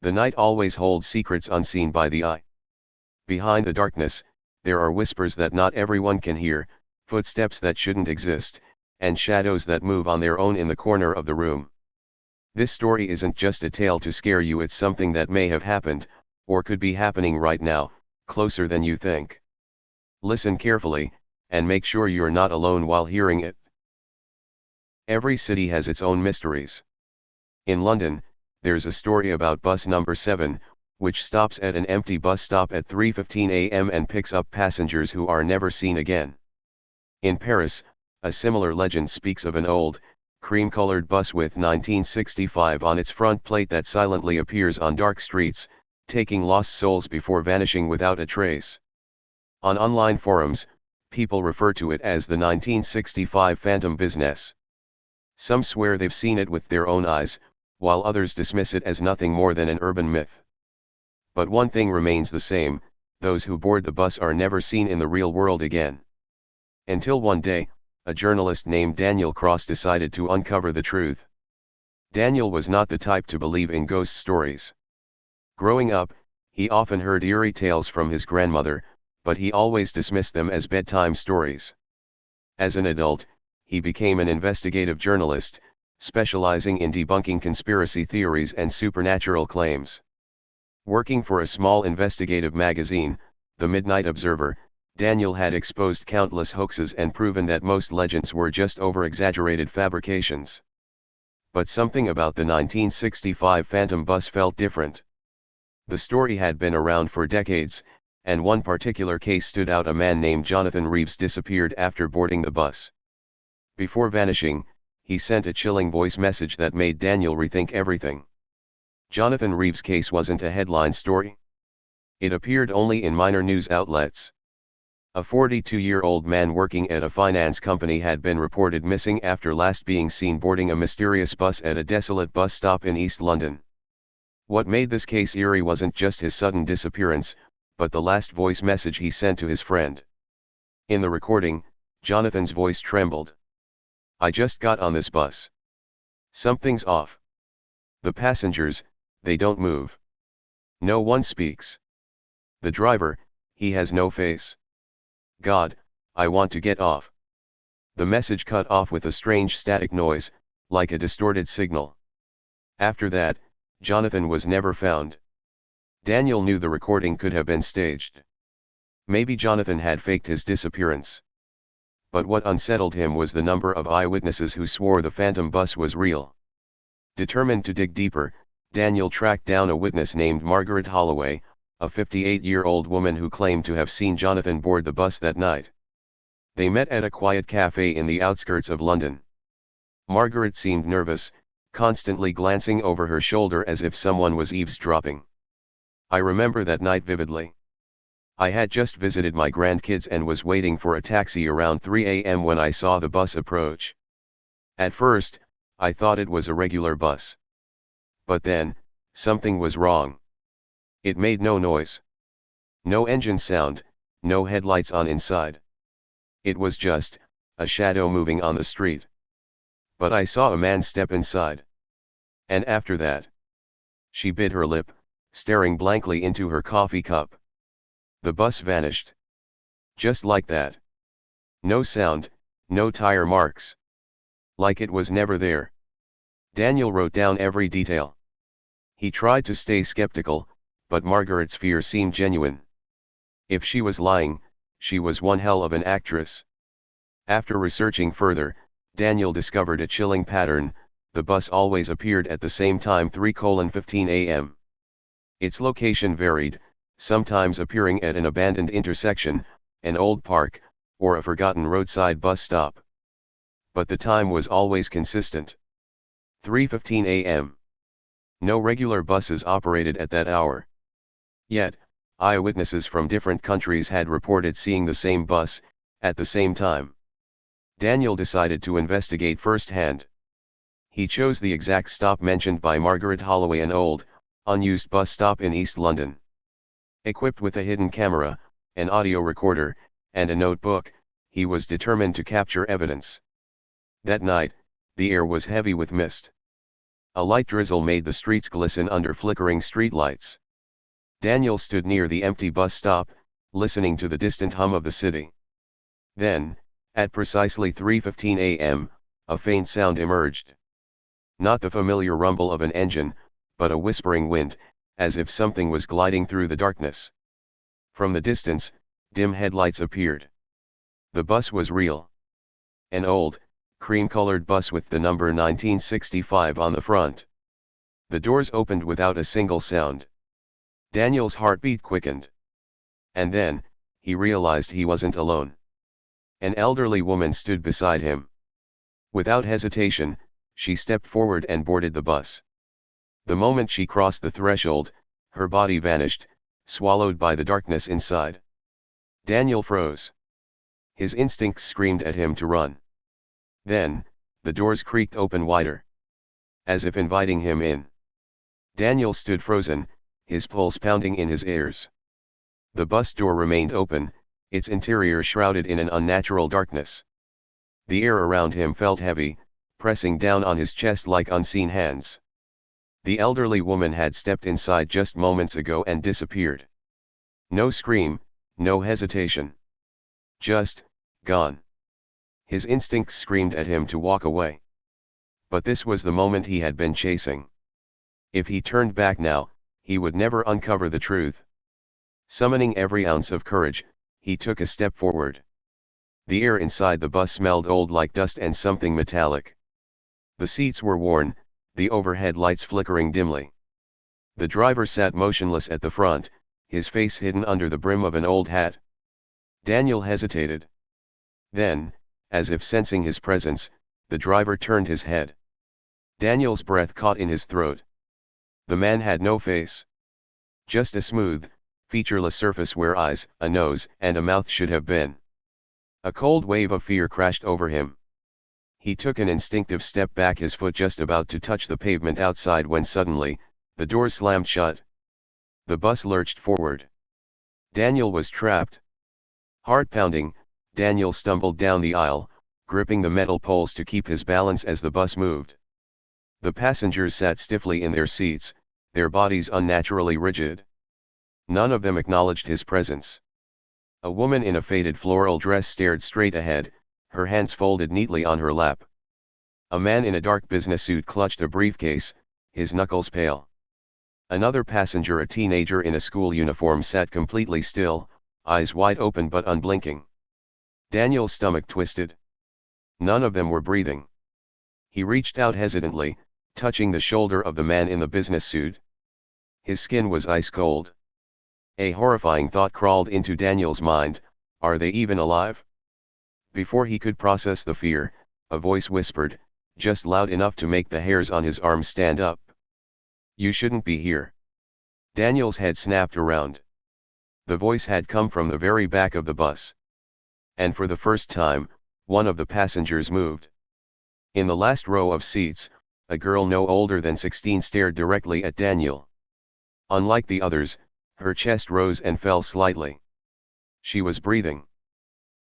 The night always holds secrets unseen by the eye. Behind the darkness, there are whispers that not everyone can hear, footsteps that shouldn't exist, and shadows that move on their own in the corner of the room. This story isn't just a tale to scare you, it's something that may have happened, or could be happening right now, closer than you think. Listen carefully, and make sure you're not alone while hearing it. Every city has its own mysteries. In London, there's a story about bus number 7, which stops at an empty bus stop at 3:15 a.m. and picks up passengers who are never seen again. In Paris, a similar legend speaks of an old, cream-colored bus with 1965 on its front plate that silently appears on dark streets, taking lost souls before vanishing without a trace. On online forums, people refer to it as the 1965 phantom business. Some swear they've seen it with their own eyes, while others dismiss it as nothing more than an urban myth. But one thing remains the same: those who board the bus are never seen in the real world again. Until one day, a journalist named Daniel Cross decided to uncover the truth. Daniel was not the type to believe in ghost stories. Growing up, he often heard eerie tales from his grandmother, but he always dismissed them as bedtime stories. As an adult, he became an investigative journalist, specializing in debunking conspiracy theories and supernatural claims. Working for a small investigative magazine, The Midnight Observer, Daniel had exposed countless hoaxes and proven that most legends were just over-exaggerated fabrications. But something about the 1965 Phantom bus felt different. The story had been around for decades, and one particular case stood out. A man named Jonathan Reeves disappeared after boarding the bus. Before vanishing, he sent a chilling voice message that made Daniel rethink everything. Jonathan Reeves' case wasn't a headline story. It appeared only in minor news outlets. A 42-year-old man working at a finance company had been reported missing after last being seen boarding a mysterious bus at a desolate bus stop in East London. What made this case eerie wasn't just his sudden disappearance, but the last voice message he sent to his friend. In the recording, Jonathan's voice trembled. "I just got on this bus. Something's off. The passengers, they don't move. No one speaks. The driver, he has no face. God, I want to get off." The message cut off with a strange static noise, like a distorted signal. After that, Jonathan was never found. Daniel knew the recording could have been staged. Maybe Jonathan had faked his disappearance. But what unsettled him was the number of eyewitnesses who swore the phantom bus was real. Determined to dig deeper, Daniel tracked down a witness named Margaret Holloway, a 58-year-old woman who claimed to have seen Jonathan board the bus that night. They met at a quiet cafe in the outskirts of London. Margaret seemed nervous, constantly glancing over her shoulder as if someone was eavesdropping. "I remember that night vividly. I had just visited my grandkids and was waiting for a taxi around 3 a.m. when I saw the bus approach. At first, I thought it was a regular bus. But then, something was wrong. It made no noise. No engine sound, no headlights on inside. It was just a shadow moving on the street. But I saw a man step inside. And after that..." She bit her lip, staring blankly into her coffee cup. "The bus vanished. Just like that. No sound, no tire marks. Like it was never there." Daniel wrote down every detail. He tried to stay skeptical, but Margaret's fear seemed genuine. If she was lying, she was one hell of an actress. After researching further, Daniel discovered a chilling pattern: the bus always appeared at the same time, 3:15 a.m. Its location varied, sometimes appearing at an abandoned intersection, an old park, or a forgotten roadside bus stop. But the time was always consistent. 3:15 a.m. No regular buses operated at that hour. Yet, eyewitnesses from different countries had reported seeing the same bus, at the same time. Daniel decided to investigate firsthand. He chose the exact stop mentioned by Margaret Holloway, an old, unused bus stop in East London. Equipped with a hidden camera, an audio recorder, and a notebook, he was determined to capture evidence. That night, the air was heavy with mist. A light drizzle made the streets glisten under flickering streetlights. Daniel stood near the empty bus stop, listening to the distant hum of the city. Then, at precisely 3:15 a.m., a faint sound emerged. Not the familiar rumble of an engine, but a whispering wind, as if something was gliding through the darkness. From the distance, dim headlights appeared. The bus was real. An old, cream-colored bus with the number 1965 on the front. The doors opened without a single sound. Daniel's heartbeat quickened. And then, he realized he wasn't alone. An elderly woman stood beside him. Without hesitation, she stepped forward and boarded the bus. The moment she crossed the threshold, her body vanished, swallowed by the darkness inside. Daniel froze. His instincts screamed at him to run. Then, the doors creaked open wider, as if inviting him in. Daniel stood frozen, his pulse pounding in his ears. The bus door remained open, its interior shrouded in an unnatural darkness. The air around him felt heavy, pressing down on his chest like unseen hands. The elderly woman had stepped inside just moments ago and disappeared. No scream, no hesitation. Just, gone. His instincts screamed at him to walk away. But this was the moment he had been chasing. If he turned back now, he would never uncover the truth. Summoning every ounce of courage, he took a step forward. The air inside the bus smelled old like dust and something metallic. The seats were worn, the overhead lights flickering dimly. The driver sat motionless at the front, his face hidden under the brim of an old hat. Daniel hesitated. Then, as if sensing his presence, the driver turned his head. Daniel's breath caught in his throat. The man had no face. Just a smooth, featureless surface where eyes, a nose, and a mouth should have been. A cold wave of fear crashed over him. He took an instinctive step back, his foot just about to touch the pavement outside when suddenly, the doors slammed shut. The bus lurched forward. Daniel was trapped. Heart pounding, Daniel stumbled down the aisle, gripping the metal poles to keep his balance as the bus moved. The passengers sat stiffly in their seats, their bodies unnaturally rigid. None of them acknowledged his presence. A woman in a faded floral dress stared straight ahead, her hands folded neatly on her lap. A man in a dark business suit clutched a briefcase, his knuckles pale. Another passenger, a teenager in a school uniform, sat completely still, eyes wide open but unblinking. Daniel's stomach twisted. None of them were breathing. He reached out hesitantly, touching the shoulder of the man in the business suit. His skin was ice cold. A horrifying thought crawled into Daniel's mind: are they even alive? Before he could process the fear, a voice whispered, just loud enough to make the hairs on his arms stand up. You shouldn't be here. Daniel's head snapped around. The voice had come from the very back of the bus. And for the first time, one of the passengers moved. In the last row of seats, a girl no older than 16 stared directly at Daniel. Unlike the others, her chest rose and fell slightly. She was breathing.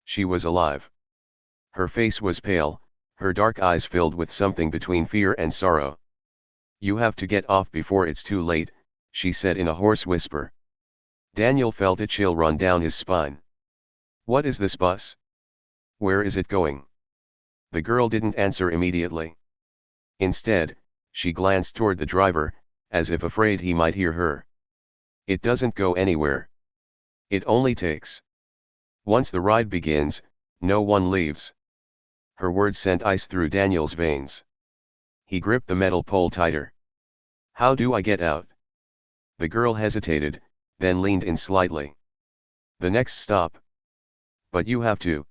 She was alive. Her face was pale, her dark eyes filled with something between fear and sorrow. You have to get off before it's too late, she said in a hoarse whisper. Daniel felt a chill run down his spine. What is this bus? Where is it going? The girl didn't answer immediately. Instead, she glanced toward the driver, as if afraid he might hear her. It doesn't go anywhere. It only takes. Once the ride begins, no one leaves. Her words sent ice through Daniel's veins. He gripped the metal pole tighter. How do I get out? The girl hesitated, then leaned in slightly. The next stop. But you have to.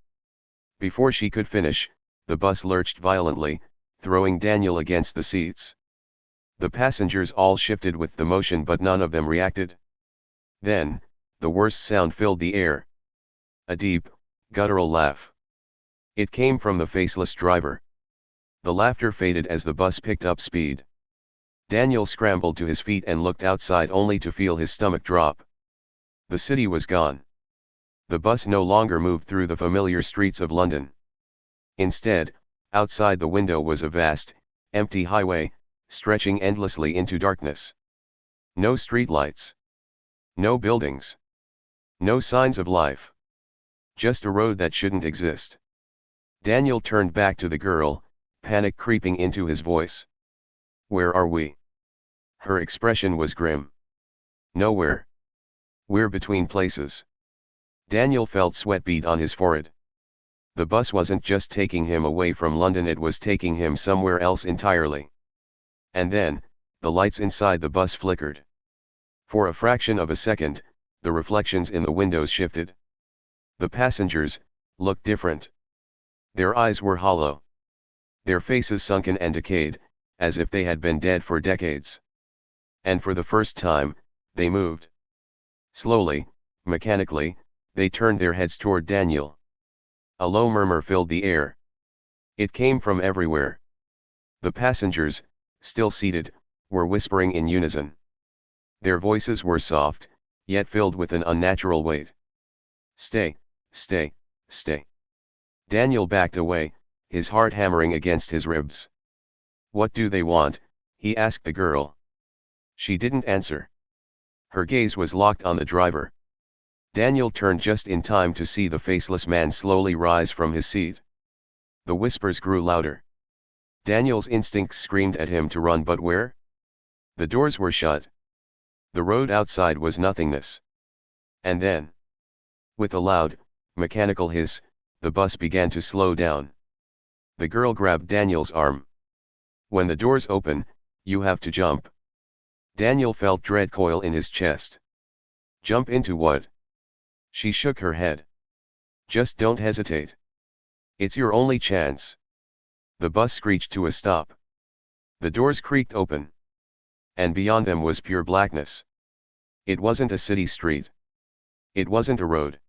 Before she could finish, the bus lurched violently, throwing Daniel against the seats. The passengers all shifted with the motion, but none of them reacted. Then, the worst sound filled the air. A deep, guttural laugh. It came from the faceless driver. The laughter faded as the bus picked up speed. Daniel scrambled to his feet and looked outside only to feel his stomach drop. The city was gone. The bus no longer moved through the familiar streets of London. Instead, outside the window was a vast, empty highway, stretching endlessly into darkness. No streetlights. No buildings. No signs of life. Just a road that shouldn't exist. Daniel turned back to the girl, panic creeping into his voice. "Where are we?" Her expression was grim. "Nowhere. We're between places." Daniel felt sweat bead on his forehead. The bus wasn't just taking him away from London, it was taking him somewhere else entirely. And then, the lights inside the bus flickered. For a fraction of a second, the reflections in the windows shifted. The passengers looked different. Their eyes were hollow. Their faces sunken and decayed, as if they had been dead for decades. And for the first time, they moved. Slowly, mechanically, they turned their heads toward Daniel. A low murmur filled the air. It came from everywhere. The passengers, still seated, were whispering in unison. Their voices were soft, yet filled with an unnatural weight. "Stay, stay, stay." Daniel backed away, his heart hammering against his ribs. "What do they want?" he asked the girl. She didn't answer. Her gaze was locked on the driver. Daniel turned just in time to see the faceless man slowly rise from his seat. The whispers grew louder. Daniel's instincts screamed at him to run, but where? The doors were shut. The road outside was nothingness. And then, with a loud, mechanical hiss, the bus began to slow down. The girl grabbed Daniel's arm. "When the doors open, you have to jump." Daniel felt dread coil in his chest. "Jump into what?" She shook her head. "Just don't hesitate. It's your only chance." The bus screeched to a stop. The doors creaked open. And beyond them was pure blackness. It wasn't a city street. It wasn't a road.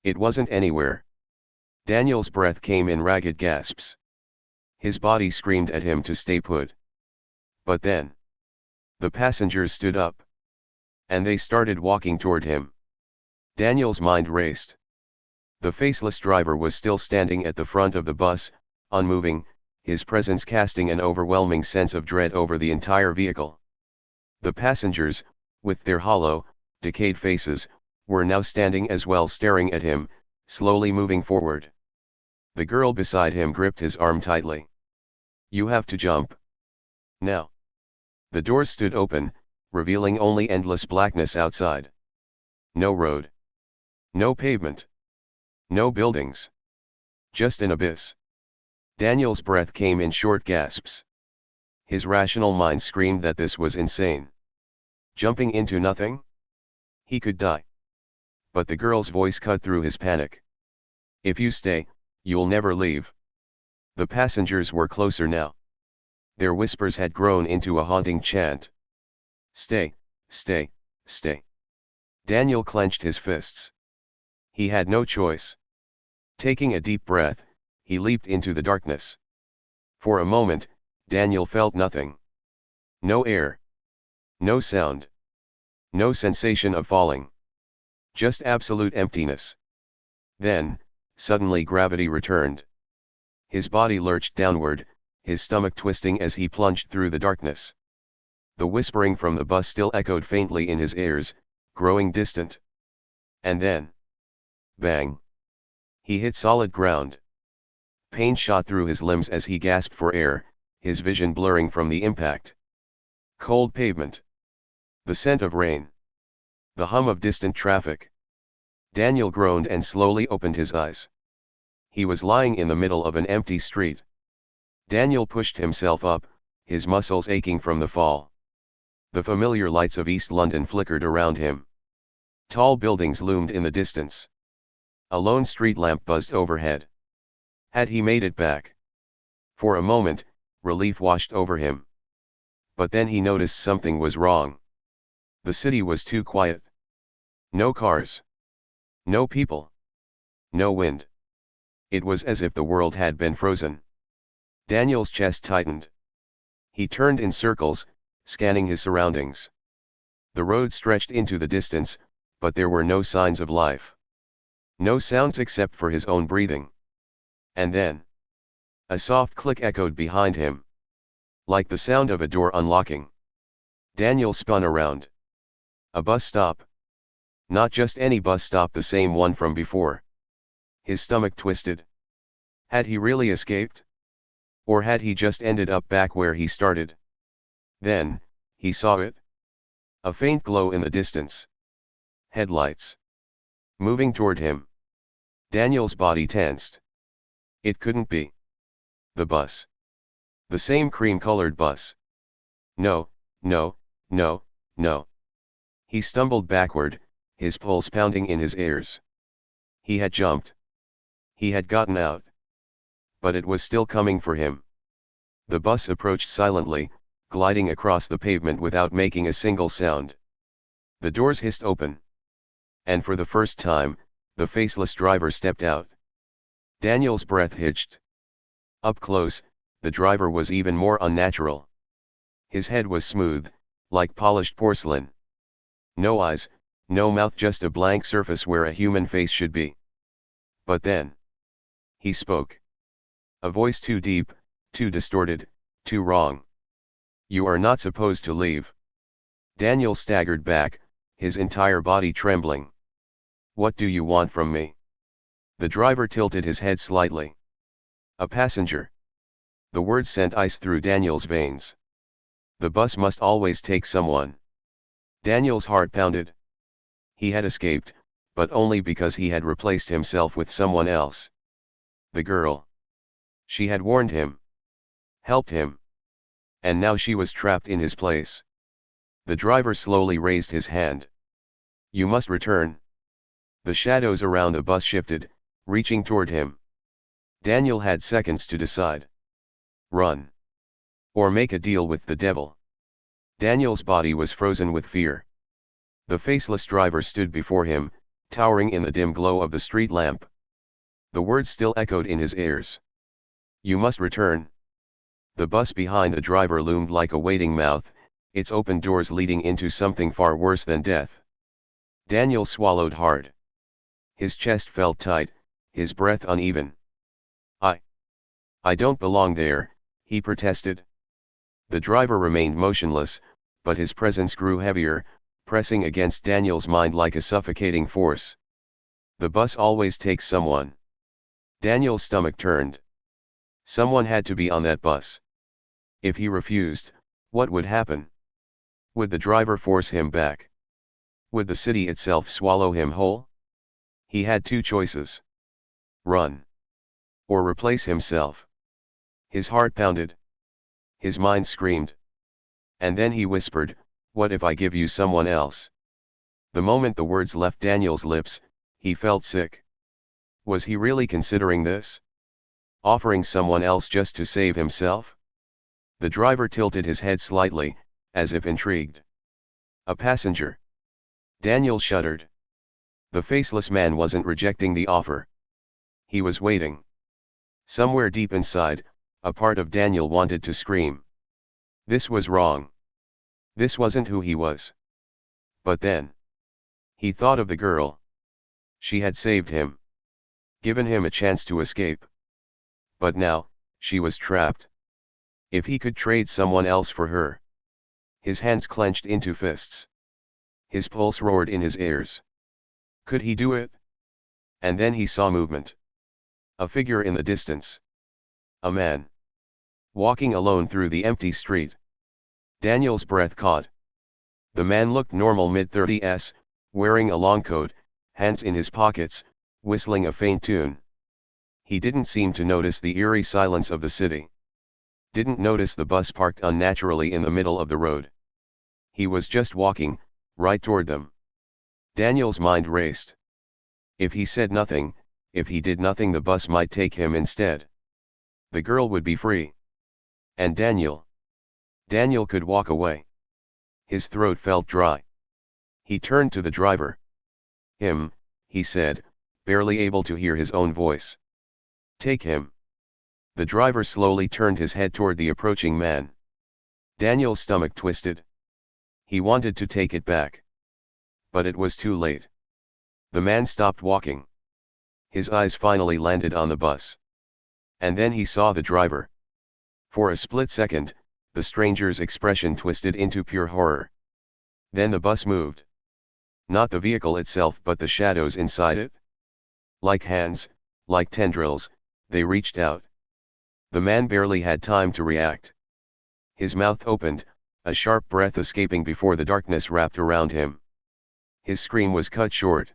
It wasn't anywhere. Daniel's breath came in ragged gasps. His body screamed at him to stay put. But then, the passengers stood up. And they started walking toward him. Daniel's mind raced. The faceless driver was still standing at the front of the bus, unmoving, his presence casting an overwhelming sense of dread over the entire vehicle. The passengers, with their hollow, decayed faces, were now standing as well, staring at him, slowly moving forward. The girl beside him gripped his arm tightly. "You have to jump. Now." The doors stood open, revealing only endless blackness outside. No road. No pavement. No buildings. Just an abyss. Daniel's breath came in short gasps. His rational mind screamed that this was insane. Jumping into nothing? He could die. But the girl's voice cut through his panic. "If you stay, you'll never leave." The passengers were closer now. Their whispers had grown into a haunting chant. "Stay, stay, stay." Daniel clenched his fists. He had no choice. Taking a deep breath, he leaped into the darkness. For a moment, Daniel felt nothing. No air. No sound. No sensation of falling. Just absolute emptiness. Then, suddenly gravity returned. His body lurched downward, his stomach twisting as he plunged through the darkness. The whispering from the bus still echoed faintly in his ears, growing distant. And then, bang! He hit solid ground. Pain shot through his limbs as he gasped for air, his vision blurring from the impact. Cold pavement. The scent of rain. The hum of distant traffic. Daniel groaned and slowly opened his eyes. He was lying in the middle of an empty street. Daniel pushed himself up, his muscles aching from the fall. The familiar lights of East London flickered around him. Tall buildings loomed in the distance. A lone street lamp buzzed overhead. Had he made it back? For a moment, relief washed over him. But then he noticed something was wrong. The city was too quiet. No cars. No people. No wind. It was as if the world had been frozen. Daniel's chest tightened. He turned in circles, scanning his surroundings. The road stretched into the distance, but there were no signs of life. No sounds except for his own breathing. And then, a soft click echoed behind him. like the sound of a door unlocking. Daniel spun around. A bus stop. Not just any bus stop, the same one from before. His stomach twisted. Had he really escaped? Or had he just ended up back where he started? Then, he saw it. A faint glow in the distance. Headlights. Moving toward him. Daniel's body tensed. It couldn't be. The bus. The same cream-colored bus. No, no, no, no. He stumbled backward, his pulse pounding in his ears. He had jumped. He had gotten out. But it was still coming for him. The bus approached silently, gliding across the pavement without making a single sound. The doors hissed open. And for the first time, the faceless driver stepped out. Daniel's breath hitched. Up close, the driver was even more unnatural. His head was smooth, like polished porcelain. No eyes, no mouth, just a blank surface where a human face should be. But then, he spoke. A voice too deep, too distorted, too wrong. You are not supposed to leave. Daniel staggered back, his entire body trembling. What do you want from me? The driver tilted his head slightly. A passenger. The word sent ice through Daniel's veins. The bus must always take someone. Daniel's heart pounded. He had escaped, but only because he had replaced himself with someone else. The girl. She had warned him. Helped him. And now she was trapped in his place. The driver slowly raised his hand. You must return. The shadows around the bus shifted, reaching toward him. Daniel had seconds to decide. Run. Or make a deal with the devil. Daniel's body was frozen with fear. The faceless driver stood before him, towering in the dim glow of the street lamp. The words still echoed in his ears. You must return. The bus behind the driver loomed like a waiting mouth, its open doors leading into something far worse than death. Daniel swallowed hard. His chest felt tight, his breath uneven. I don't belong there, he protested. The driver remained motionless, but his presence grew heavier, pressing against Daniel's mind like a suffocating force. The bus always takes someone. Daniel's stomach turned. Someone had to be on that bus. If he refused, what would happen? Would the driver force him back? Would the city itself swallow him whole? He had two choices. Run. Or replace himself. His heart pounded. His mind screamed. And then he whispered, what if I give you someone else? The moment the words left Daniel's lips, he felt sick. Was he really considering this? Offering someone else just to save himself? The driver tilted his head slightly, as if intrigued. A passenger. Daniel shuddered. The faceless man wasn't rejecting the offer. He was waiting. Somewhere deep inside, a part of Daniel wanted to scream. This was wrong. This wasn't who he was. But then, he thought of the girl. She had saved him. Given him a chance to escape. But now, she was trapped. If he could trade someone else for her. His hands clenched into fists. His pulse roared in his ears. Could he do it? And then he saw movement. A figure in the distance. A man. Walking alone through the empty street. Daniel's breath caught. The man looked normal, mid-30s, wearing a long coat, hands in his pockets, whistling a faint tune. He didn't seem to notice the eerie silence of the city. Didn't notice the bus parked unnaturally in the middle of the road. He was just walking, right toward them. Daniel's mind raced. If he said nothing, if he did nothing, the bus might take him instead. The girl would be free. And Daniel could walk away. His throat felt dry. He turned to the driver. Him, he said, barely able to hear his own voice. Take him. The driver slowly turned his head toward the approaching man. Daniel's stomach twisted. He wanted to take it back. But it was too late. The man stopped walking. His eyes finally landed on the bus. And then he saw the driver. For a split second, The stranger's expression twisted into pure horror. Then the bus moved. Not the vehicle itself but the shadows inside it. Like hands, like tendrils, they reached out. The man barely had time to react. His mouth opened, a sharp breath escaping before the darkness wrapped around him. His scream was cut short.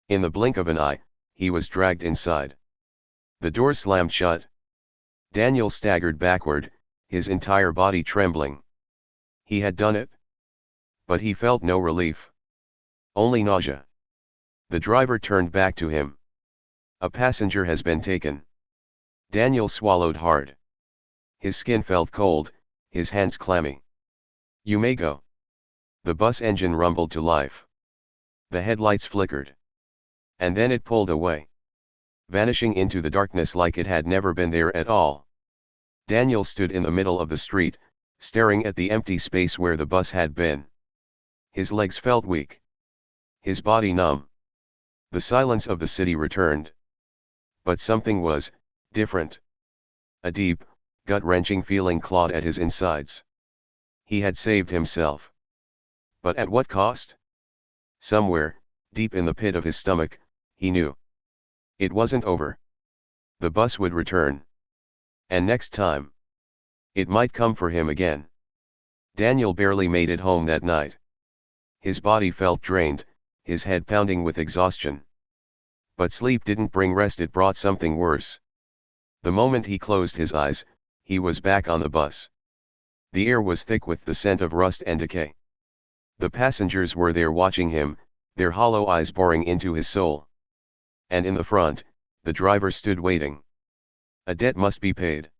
In the blink of an eye, he was dragged inside. The door slammed shut. Daniel staggered backward, his entire body trembling. He had done it. But he felt no relief. Only nausea. The driver turned back to him. "A passenger has been taken." Daniel swallowed hard. His skin felt cold, his hands clammy. "You may go." The bus engine rumbled to life. The headlights flickered. And then it pulled away, vanishing into the darkness like it had never been there at all. Daniel stood in the middle of the street, staring at the empty space where the bus had been. His legs felt weak. His body numb. The silence of the city returned. But something was different. A deep, gut-wrenching feeling clawed at his insides. He had saved himself. But at what cost? Somewhere, deep in the pit of his stomach, he knew. It wasn't over. The bus would return. And next time, it might come for him again. Daniel barely made it home that night. His body felt drained, his head pounding with exhaustion. But sleep didn't bring rest, it brought something worse. The moment he closed his eyes, he was back on the bus. The air was thick with the scent of rust and decay. The passengers were there watching him, their hollow eyes boring into his soul. And in the front, the driver stood waiting. A debt must be paid.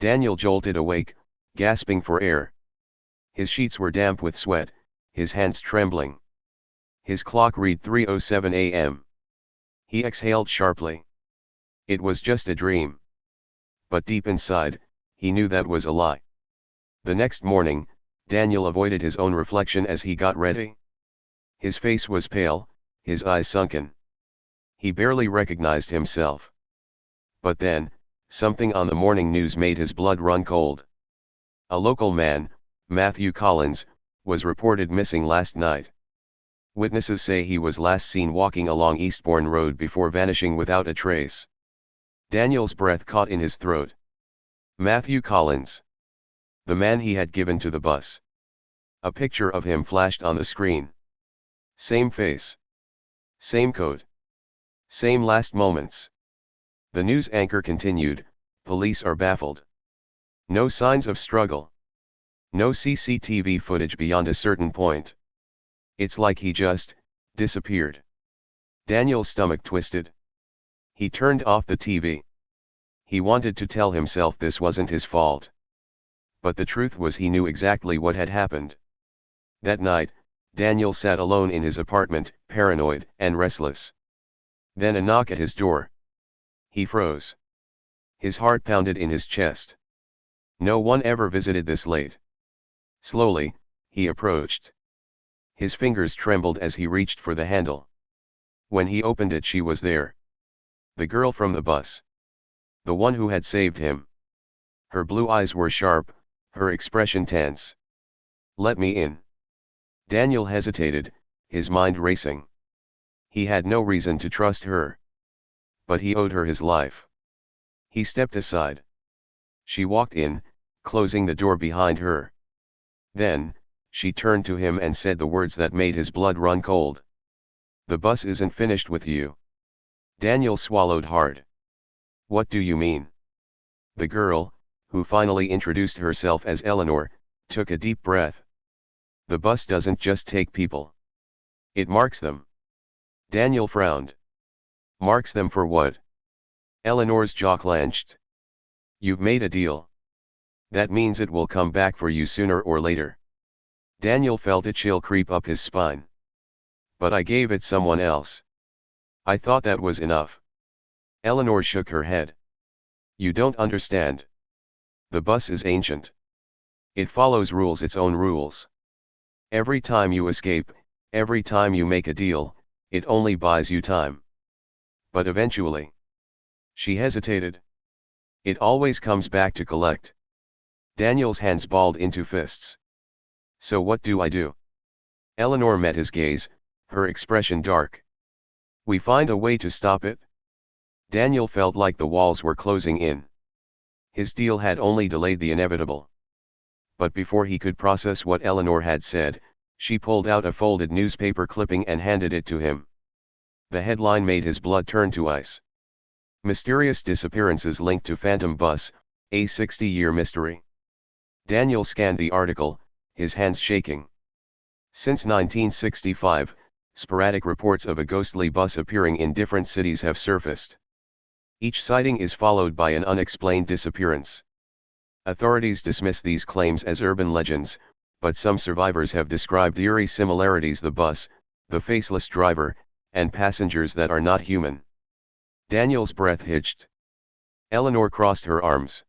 Daniel jolted awake, gasping for air. His sheets were damp with sweat, his hands trembling. His clock read 3:07 a.m. He exhaled sharply. It was just a dream. But deep inside, he knew that was a lie. The next morning, Daniel avoided his own reflection as he got ready. His face was pale, his eyes sunken. He barely recognized himself. But then, something on the morning news made his blood run cold. A local man, Matthew Collins, was reported missing last night. Witnesses say he was last seen walking along Eastbourne Road before vanishing without a trace. Daniel's breath caught in his throat. Matthew Collins. The man he had given to the bus. A picture of him flashed on the screen. Same face. Same coat. Same last moments. The news anchor continued, "Police are baffled. No signs of struggle. No CCTV footage beyond a certain point. It's like he just disappeared." Daniel's stomach twisted. He turned off the TV. He wanted to tell himself this wasn't his fault. But the truth was he knew exactly what had happened. That night, Daniel sat alone in his apartment, paranoid and restless. Then a knock at his door. He froze. His heart pounded in his chest. No one ever visited this late. Slowly, he approached. His fingers trembled as he reached for the handle. When he opened it, she was there. The girl from the bus. The one who had saved him. Her blue eyes were sharp, her expression tense. "Let me in." Daniel hesitated, his mind racing. He had no reason to trust her. But he owed her his life. He stepped aside. She walked in, closing the door behind her. Then, she turned to him and said the words that made his blood run cold. "The bus isn't finished with you." Daniel swallowed hard. "What do you mean?" The girl, who finally introduced herself as Eleanor, took a deep breath. "The bus doesn't just take people. It marks them." Daniel frowned. "Marks them for what?" Eleanor's jaw clenched. "You've made a deal. That means it will come back for you sooner or later." Daniel felt a chill creep up his spine. "But I gave it someone else. I thought that was enough." Eleanor shook her head. "You don't understand. The bus is ancient. It follows rules, its own rules. Every time you escape, every time you make a deal, it only buys you time. But eventually..." She hesitated. "It always comes back to collect." Daniel's hands balled into fists. So what do I do? Eleanor met his gaze, her expression dark. We find a way to stop it? Daniel felt like the walls were closing in. His deal had only delayed the inevitable. But before he could process what Eleanor had said, she pulled out a folded newspaper clipping and handed it to him. The headline made his blood turn to ice. Mysterious disappearances linked to Phantom Bus, a 60-year mystery. Daniel scanned the article, his hands shaking. Since 1965, sporadic reports of a ghostly bus appearing in different cities have surfaced. Each sighting is followed by an unexplained disappearance. Authorities dismiss these claims as urban legends, but some survivors have described eerie similarities: the bus, the faceless driver, and passengers that are not human. Daniel's breath hitched. Eleanor crossed her arms.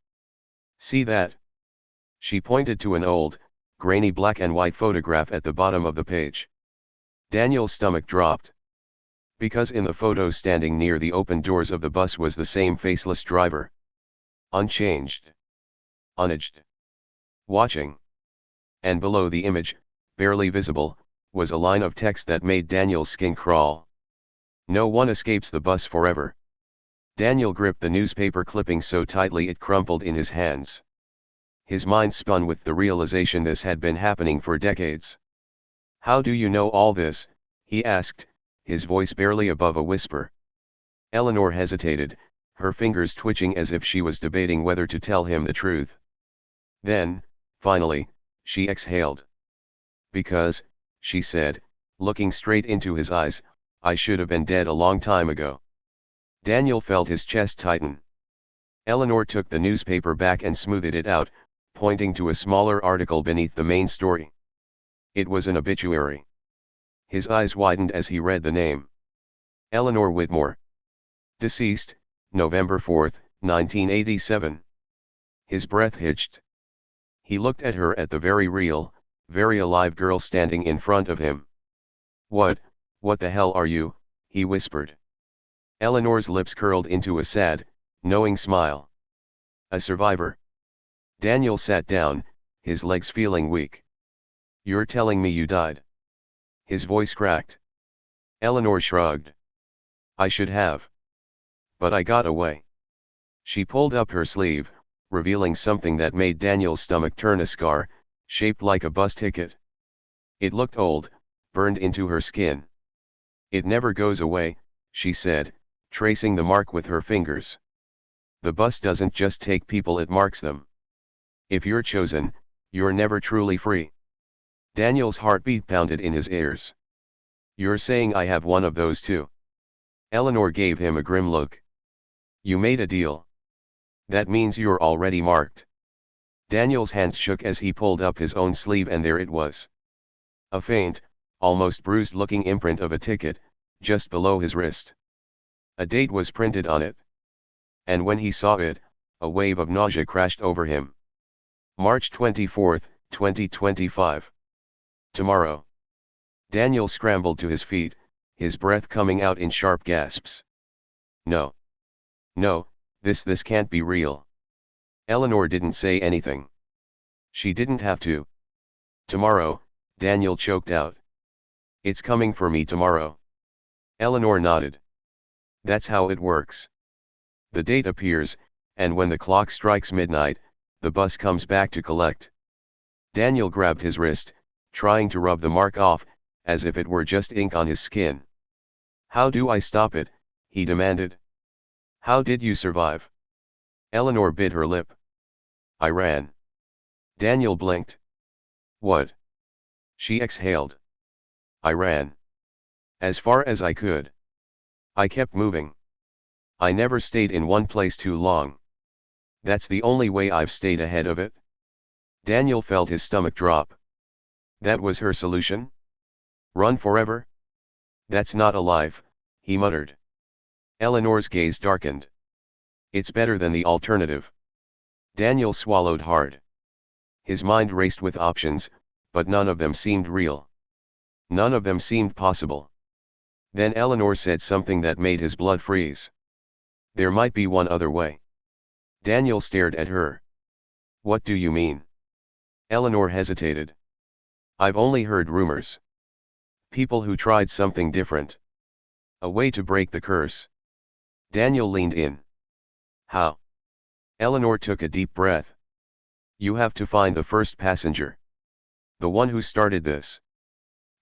See that? She pointed to an old, grainy black and white photograph at the bottom of the page. Daniel's stomach dropped. Because in the photo standing near the open doors of the bus was the same faceless driver. Unchanged. Unaged. Watching. And below the image, barely visible, was a line of text that made Daniel's skin crawl. No one escapes the bus forever. Daniel gripped the newspaper clipping so tightly it crumpled in his hands. His mind spun with the realization this had been happening for decades. How do you know all this? He asked, his voice barely above a whisper. Eleanor hesitated, her fingers twitching as if she was debating whether to tell him the truth. Then, finally, she exhaled. Because, she said, looking straight into his eyes, I should have been dead a long time ago. Daniel felt his chest tighten. Eleanor took the newspaper back and smoothed it out, pointing to a smaller article beneath the main story. It was an obituary. His eyes widened as he read the name. Eleanor Whitmore. Deceased, November 4, 1987. His breath hitched. He looked at her, at the very real, very alive girl standing in front of him. What the hell are you? He whispered. Eleanor's lips curled into a sad, knowing smile. A survivor. Daniel sat down, his legs feeling weak. You're telling me you died? His voice cracked. Eleanor shrugged. I should have. But I got away. She pulled up her sleeve, revealing something that made Daniel's stomach turn: a scar, shaped like a bus ticket. It looked old, burned into her skin. It never goes away, she said, tracing the mark with her fingers. The bus doesn't just take people, it marks them. If you're chosen, you're never truly free. Daniel's heartbeat pounded in his ears. You're saying I have one of those too? Eleanor gave him a grim look. You made a deal. That means you're already marked. Daniel's hands shook as he pulled up his own sleeve, and there it was. A faint, almost bruised-looking imprint of a ticket, just below his wrist. A date was printed on it. And when he saw it, a wave of nausea crashed over him. March 24, 2025. Tomorrow. Daniel scrambled to his feet, his breath coming out in sharp gasps. No. No, this can't be real. Eleanor didn't say anything. She didn't have to. Tomorrow, Daniel choked out. It's coming for me tomorrow. Eleanor nodded. That's how it works. The date appears, and when the clock strikes midnight, the bus comes back to collect. Daniel grabbed his wrist, trying to rub the mark off, as if it were just ink on his skin. How do I stop it? He demanded. How did you survive? Eleanor bit her lip. I ran. Daniel blinked. What? She exhaled. I ran. As far as I could. I kept moving. I never stayed in one place too long. That's the only way I've stayed ahead of it. Daniel felt his stomach drop. That was her solution? Run forever? That's not a life, he muttered. Eleanor's gaze darkened. It's better than the alternative. Daniel swallowed hard. His mind raced with options, but none of them seemed real. None of them seemed possible. Then Eleanor said something that made his blood freeze. There might be one other way. Daniel stared at her. What do you mean? Eleanor hesitated. I've only heard rumors. People who tried something different. A way to break the curse. Daniel leaned in. How? Eleanor took a deep breath. You have to find the first passenger. The one who started this.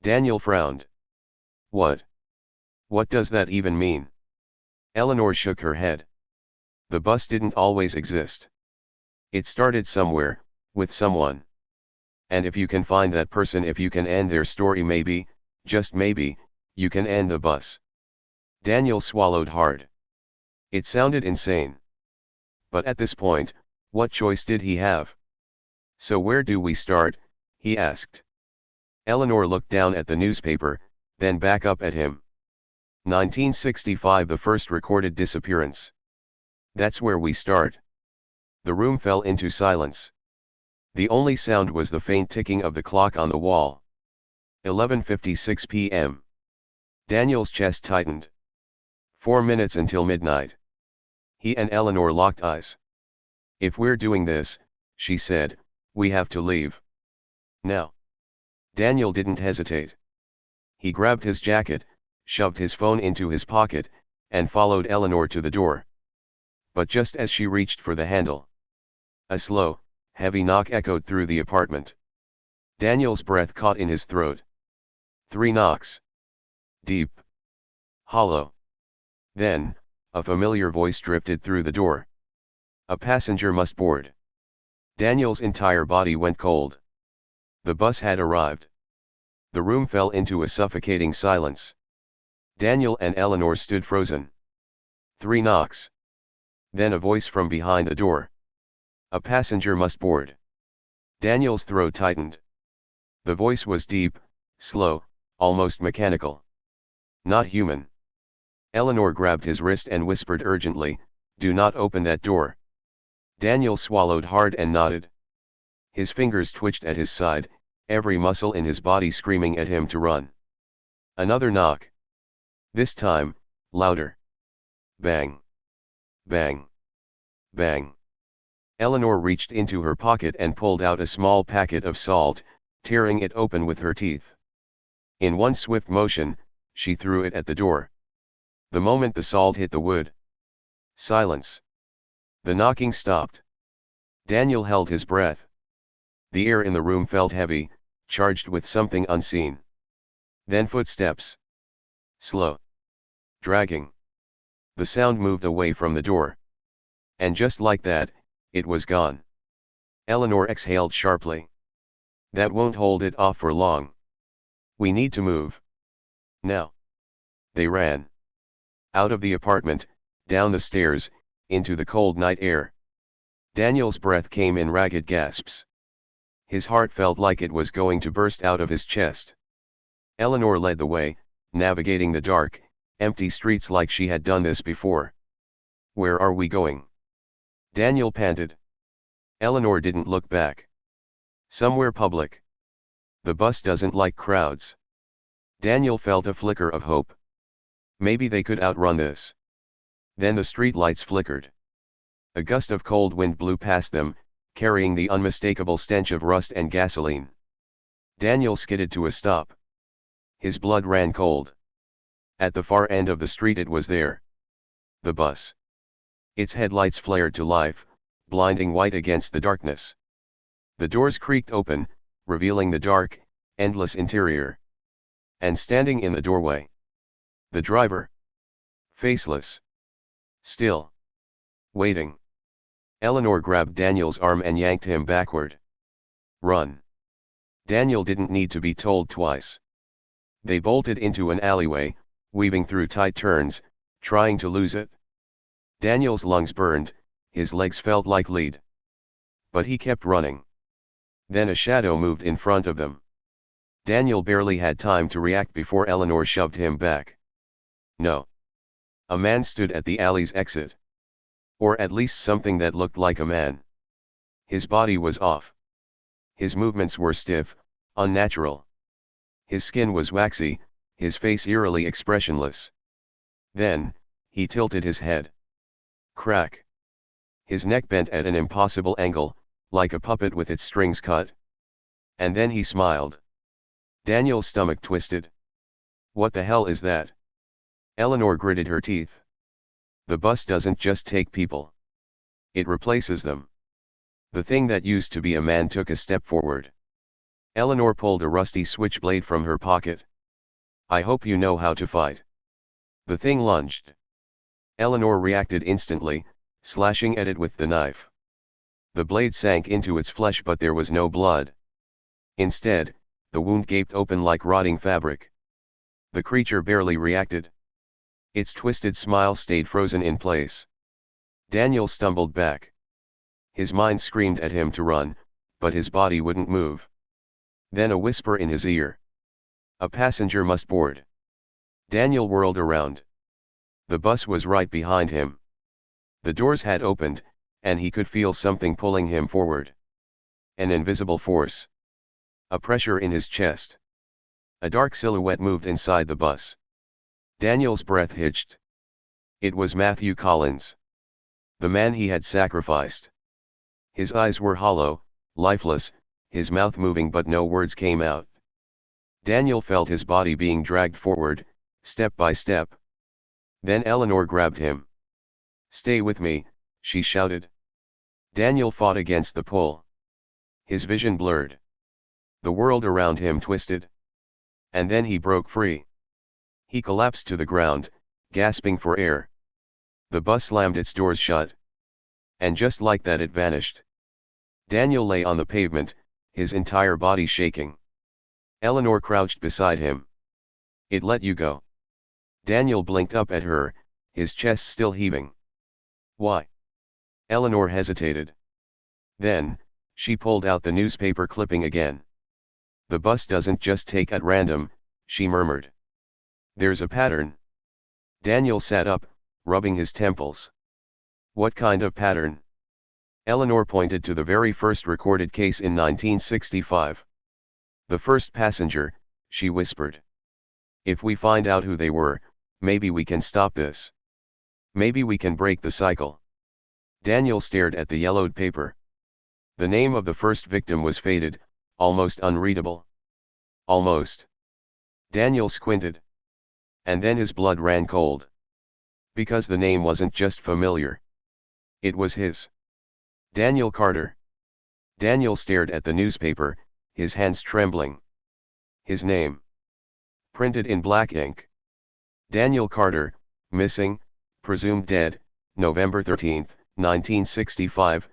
Daniel frowned. What? What does that even mean? Eleanor shook her head. The bus didn't always exist. It started somewhere, with someone. And if you can find that person, if you can end their story, maybe, just maybe, you can end the bus. Daniel swallowed hard. It sounded insane. But at this point, what choice did he have? So where do we start? He asked. Eleanor looked down at the newspaper, then back up at him. 1965, the first recorded disappearance. That's where we start. The room fell into silence. The only sound was the faint ticking of the clock on the wall. 11:56 p.m. Daniel's chest tightened. 4 minutes until midnight. He and Eleanor locked eyes. If we're doing this, she said, we have to leave. Now. Daniel didn't hesitate. He grabbed his jacket, shoved his phone into his pocket, and followed Eleanor to the door. But just as she reached for the handle, a slow, heavy knock echoed through the apartment. Daniel's breath caught in his throat. 3 knocks. Deep. Hollow. Then, a familiar voice drifted through the door. A passenger must board. Daniel's entire body went cold. The bus had arrived. The room fell into a suffocating silence. Daniel and Eleanor stood frozen. 3 knocks. Then a voice from behind the door. A passenger must board. Daniel's throat tightened. The voice was deep, slow, almost mechanical. Not human. Eleanor grabbed his wrist and whispered urgently, do not open that door. Daniel swallowed hard and nodded. His fingers twitched at his side, every muscle in his body screaming at him to run. Another knock. This time, louder. Bang. Bang. Bang. Eleanor reached into her pocket and pulled out a small packet of salt, tearing it open with her teeth. In one swift motion, she threw it at the door. The moment the salt hit the wood. Silence. The knocking stopped. Daniel held his breath. The air in the room felt heavy, charged with something unseen. Then footsteps. Slow. Dragging. The sound moved away from the door. And just like that, it was gone. Eleanor exhaled sharply. That won't hold it off for long. We need to move. Now. They ran. Out of the apartment, down the stairs, into the cold night air. Daniel's breath came in ragged gasps. His heart felt like it was going to burst out of his chest. Eleanor led the way, navigating the dark, empty streets like she had done this before. Where are we going? Daniel panted. Eleanor didn't look back. Somewhere public. The bus doesn't like crowds. Daniel felt a flicker of hope. Maybe they could outrun this. Then the street lights flickered. A gust of cold wind blew past them, carrying the unmistakable stench of rust and gasoline. Daniel skidded to a stop. His blood ran cold. At the far end of the street it was there. The bus. Its headlights flared to life, blinding white against the darkness. The doors creaked open, revealing the dark, endless interior. And standing in the doorway. The driver. Faceless. Still. Waiting. Eleanor grabbed Daniel's arm and yanked him backward. Run. Daniel didn't need to be told twice. They bolted into an alleyway, weaving through tight turns, trying to lose it. Daniel's lungs burned, his legs felt like lead. But he kept running. Then a shadow moved in front of them. Daniel barely had time to react before Eleanor shoved him back. No. A man stood at the alley's exit. Or at least something that looked like a man. His body was off. His movements were stiff, unnatural. His skin was waxy, his face eerily expressionless. Then, he tilted his head. Crack. His neck bent at an impossible angle, like a puppet with its strings cut. And then he smiled. Daniel's stomach twisted. What the hell is that? Eleanor gritted her teeth. The bus doesn't just take people. It replaces them. The thing that used to be a man took a step forward. Eleanor pulled a rusty switchblade from her pocket. I hope you know how to fight. The thing lunged. Eleanor reacted instantly, slashing at it with the knife. The blade sank into its flesh, but there was no blood. Instead, the wound gaped open like rotting fabric. The creature barely reacted. Its twisted smile stayed frozen in place. Daniel stumbled back. His mind screamed at him to run, but his body wouldn't move. Then a whisper in his ear. A passenger must board. Daniel whirled around. The bus was right behind him. The doors had opened, and he could feel something pulling him forward. An invisible force. A pressure in his chest. A dark silhouette moved inside the bus. Daniel's breath hitched. It was Matthew Collins. The man he had sacrificed. His eyes were hollow, lifeless, his mouth moving but no words came out. Daniel felt his body being dragged forward, step by step. Then Eleanor grabbed him. Stay with me, she shouted. Daniel fought against the pull. His vision blurred. The world around him twisted. And then he broke free. He collapsed to the ground, gasping for air. The bus slammed its doors shut. And just like that it vanished. Daniel lay on the pavement, his entire body shaking. Eleanor crouched beside him. It let you go. Daniel blinked up at her, his chest still heaving. Why? Eleanor hesitated. Then, she pulled out the newspaper clipping again. The bus doesn't just take at random, she murmured. There's a pattern. Daniel sat up, rubbing his temples. What kind of pattern? Eleanor pointed to the very first recorded case in 1965. The first passenger, she whispered. If we find out who they were, maybe we can stop this. Maybe we can break the cycle. Daniel stared at the yellowed paper. The name of the first victim was faded, almost unreadable. Almost. Daniel squinted. And then his blood ran cold. Because the name wasn't just familiar. It was his. Daniel Carter. Daniel stared at the newspaper, his hands trembling. His name. Printed in black ink. Daniel Carter, missing, presumed dead, November 13, 1965, ...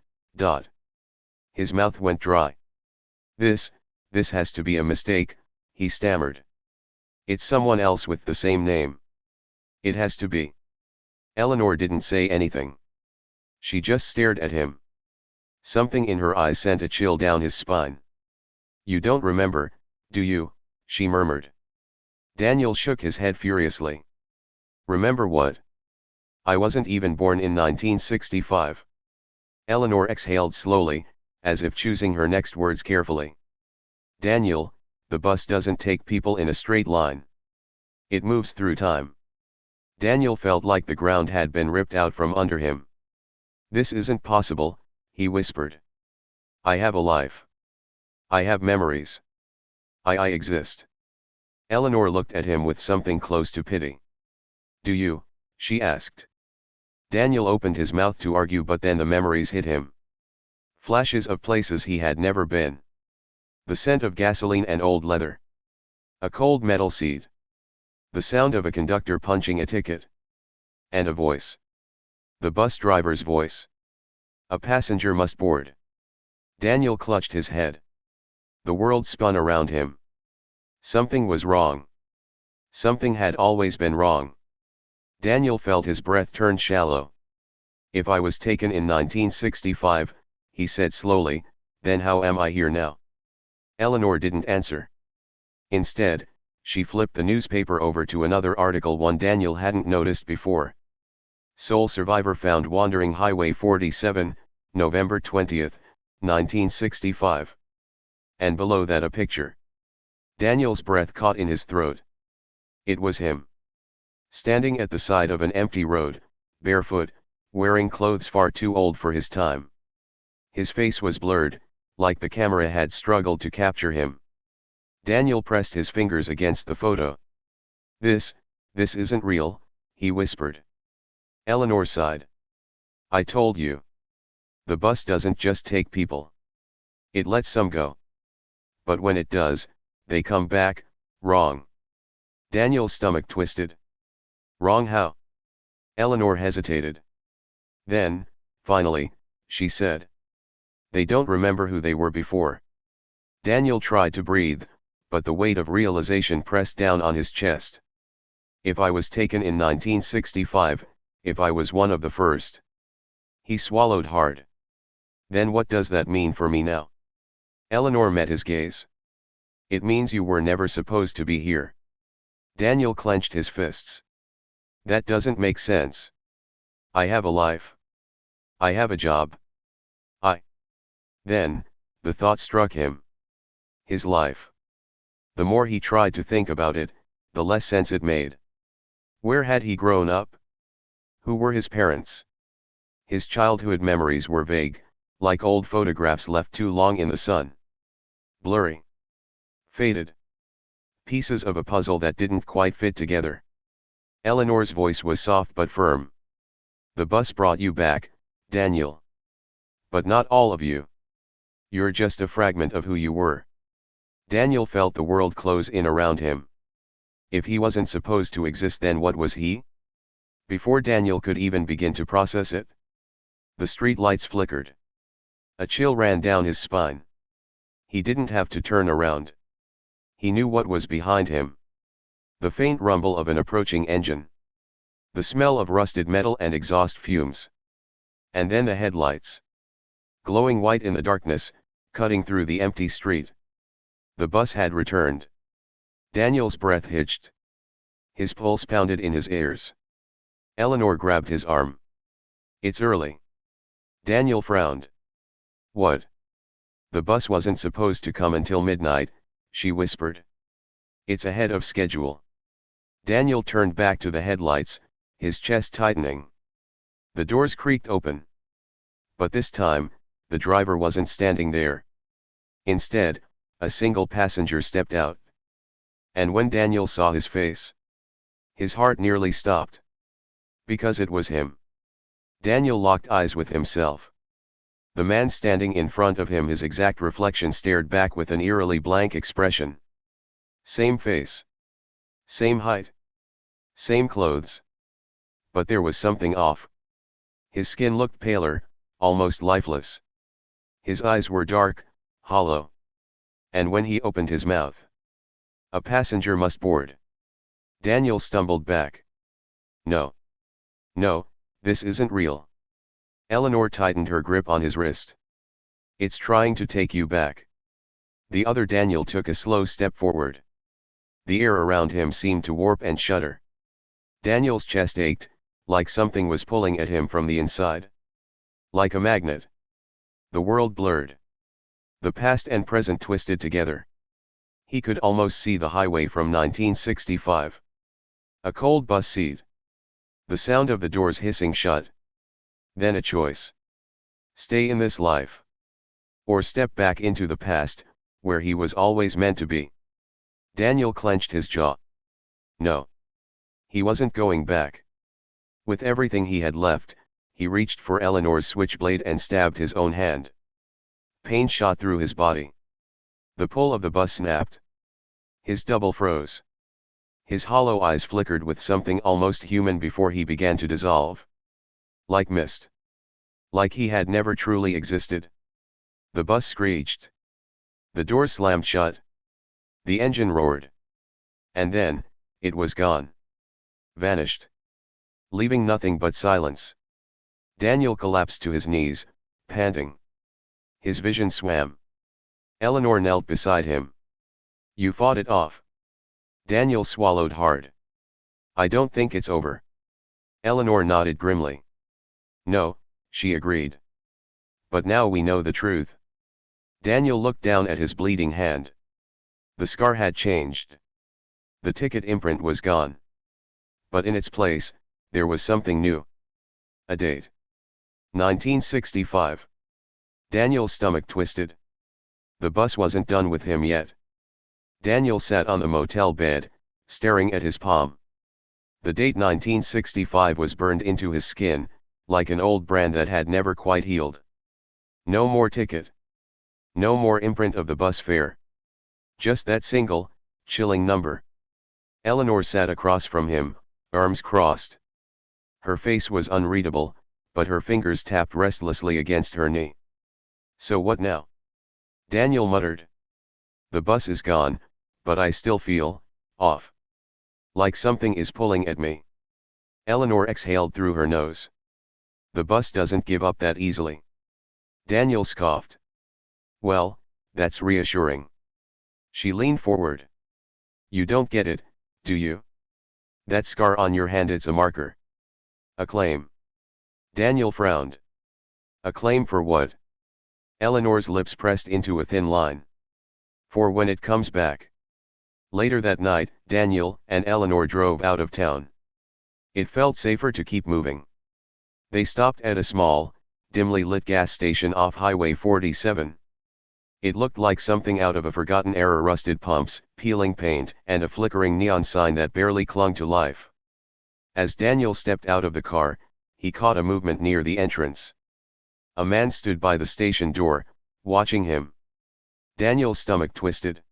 His mouth went dry. This has to be a mistake, he stammered. It's someone else with the same name. It has to be. Eleanor didn't say anything. She just stared at him. Something in her eyes sent a chill down his spine. You don't remember, do you? She murmured. Daniel shook his head furiously. Remember what? I wasn't even born in 1965. Eleanor exhaled slowly, as if choosing her next words carefully. Daniel, the bus doesn't take people in a straight line. It moves through time. Daniel felt like the ground had been ripped out from under him. This isn't possible, he whispered. I have a life. I have memories. I exist. Eleanor looked at him with something close to pity. Do you? She asked. Daniel opened his mouth to argue, but then the memories hit him. Flashes of places he had never been. The scent of gasoline and old leather. A cold metal seat. The sound of a conductor punching a ticket. And a voice. The bus driver's voice. A passenger must board. Daniel clutched his head. The world spun around him. Something was wrong. Something had always been wrong. Daniel felt his breath turn shallow. If I was taken in 1965, he said slowly, then how am I here now? Eleanor didn't answer. Instead, she flipped the newspaper over to another article, one Daniel hadn't noticed before. Sole survivor found wandering Highway 47, November 20, 1965. And below that a picture. Daniel's breath caught in his throat. It was him. Standing at the side of an empty road, barefoot, wearing clothes far too old for his time. His face was blurred, like the camera had struggled to capture him. Daniel pressed his fingers against the photo. This isn't real," he whispered. Eleanor sighed. "I told you. The bus doesn't just take people. It lets some go. But when it does, they come back, wrong." Daniel's stomach twisted. "Wrong how?" Eleanor hesitated. Then, finally, she said. "They don't remember who they were before." Daniel tried to breathe, but the weight of realization pressed down on his chest. "If I was taken in 1965, if I was one of the first." He swallowed hard. "Then what does that mean for me now?" Eleanor met his gaze. "It means you were never supposed to be here." Daniel clenched his fists. "That doesn't make sense. I have a life. I have a job. I..." Then, the thought struck him. His life. The more he tried to think about it, the less sense it made. Where had he grown up? Who were his parents? His childhood memories were vague, like old photographs left too long in the sun. Blurry. Faded. Pieces of a puzzle that didn't quite fit together. Eleanor's voice was soft but firm. "The bus brought you back, Daniel. But not all of you. You're just a fragment of who you were." Daniel felt the world close in around him. If he wasn't supposed to exist, then what was he? Before Daniel could even begin to process it, the street lights flickered. A chill ran down his spine. He didn't have to turn around. He knew what was behind him. The faint rumble of an approaching engine. The smell of rusted metal and exhaust fumes. And then the headlights. Glowing white in the darkness, cutting through the empty street. The bus had returned. Daniel's breath hitched. His pulse pounded in his ears. Eleanor grabbed his arm. "It's early." Daniel frowned. "What?" "The bus wasn't supposed to come until midnight," she whispered. "It's ahead of schedule." Daniel turned back to the headlights, his chest tightening. The doors creaked open. But this time, the driver wasn't standing there. Instead, a single passenger stepped out. And when Daniel saw his face, his heart nearly stopped. Because it was him. Daniel locked eyes with himself. The man standing in front of him, his exact reflection, stared back with an eerily blank expression. Same face. Same height. Same clothes. But there was something off. His skin looked paler, almost lifeless. His eyes were dark, hollow. And when he opened his mouth, a passenger must board. Daniel stumbled back. "No. No, this isn't real." Eleanor tightened her grip on his wrist. "It's trying to take you back." The other Daniel took a slow step forward. The air around him seemed to warp and shudder. Daniel's chest ached, like something was pulling at him from the inside. Like a magnet. The world blurred. The past and present twisted together. He could almost see the highway from 1965. A cold bus seat. The sound of the doors hissing shut. Then a choice. Stay in this life. Or step back into the past, where he was always meant to be. Daniel clenched his jaw. No. He wasn't going back. With everything he had left, he reached for Eleanor's switchblade and stabbed his own hand. Pain shot through his body. The pull of the bus snapped. His double froze. His hollow eyes flickered with something almost human before he began to dissolve. Like mist. Like he had never truly existed. The bus screeched. The door slammed shut. The engine roared. And then, it was gone. Vanished. Leaving nothing but silence. Daniel collapsed to his knees, panting. His vision swam. Eleanor knelt beside him. "You fought it off." Daniel swallowed hard. "I don't think it's over." Eleanor nodded grimly. "No," she agreed. "But now we know the truth." Daniel looked down at his bleeding hand. The scar had changed. The ticket imprint was gone. But in its place, there was something new. A date. 1965. Daniel's stomach twisted. The bus wasn't done with him yet. Daniel sat on the motel bed, staring at his palm. The date 1965 was burned into his skin, like an old brand that had never quite healed. No more ticket. No more imprint of the bus fare. Just that single, chilling number. Eleanor sat across from him, arms crossed. Her face was unreadable, but her fingers tapped restlessly against her knee. So what now? Daniel muttered. The bus is gone, but I still feel off. Like something is pulling at me. Eleanor exhaled through her nose. The bus doesn't give up that easily. Daniel scoffed. Well, that's reassuring. She leaned forward. You don't get it, do you? That scar on your hand, it's a marker. A claim. Daniel frowned. A claim for what? Eleanor's lips pressed into a thin line. For when it comes back. Later that night, Daniel and Eleanor drove out of town. It felt safer to keep moving. They stopped at a small, dimly lit gas station off Highway 47. It looked like something out of a forgotten era: rusted pumps, peeling paint, and a flickering neon sign that barely clung to life. As Daniel stepped out of the car, he caught a movement near the entrance. A man stood by the station door, watching him. Daniel's stomach twisted.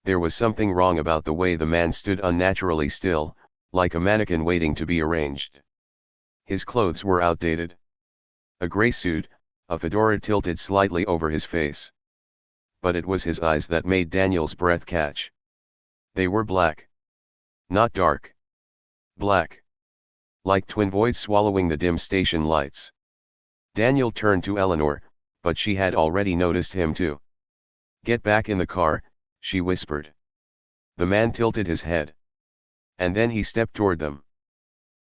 There was something wrong about the way the man stood, unnaturally still, like a mannequin waiting to be arranged. His clothes were outdated. A gray suit, a fedora tilted slightly over his face. But it was his eyes that made Daniel's breath catch. They were black. Not dark. Black. Like twin voids swallowing the dim station lights. Daniel turned to Eleanor, but she had already noticed him too. Get back in the car, she whispered. The man tilted his head. And then he stepped toward them.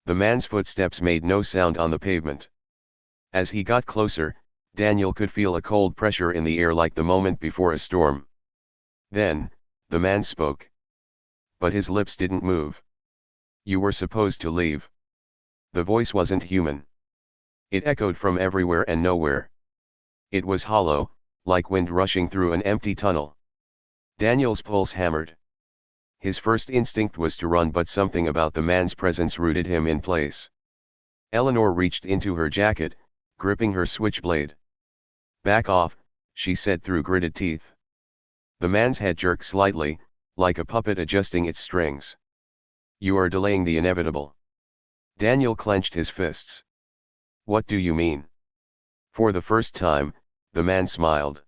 The man's footsteps made no sound on the pavement. As he got closer, Daniel could feel a cold pressure in the air, like the moment before a storm. Then, the man spoke. But his lips didn't move. You were supposed to leave. The voice wasn't human. It echoed from everywhere and nowhere. It was hollow, like wind rushing through an empty tunnel. Daniel's pulse hammered. His first instinct was to run, but something about the man's presence rooted him in place. Eleanor reached into her jacket, gripping her switchblade. Back off, she said through gritted teeth. The man's head jerked slightly, like a puppet adjusting its strings. You are delaying the inevitable. Daniel clenched his fists. What do you mean? For the first time, the man smiled.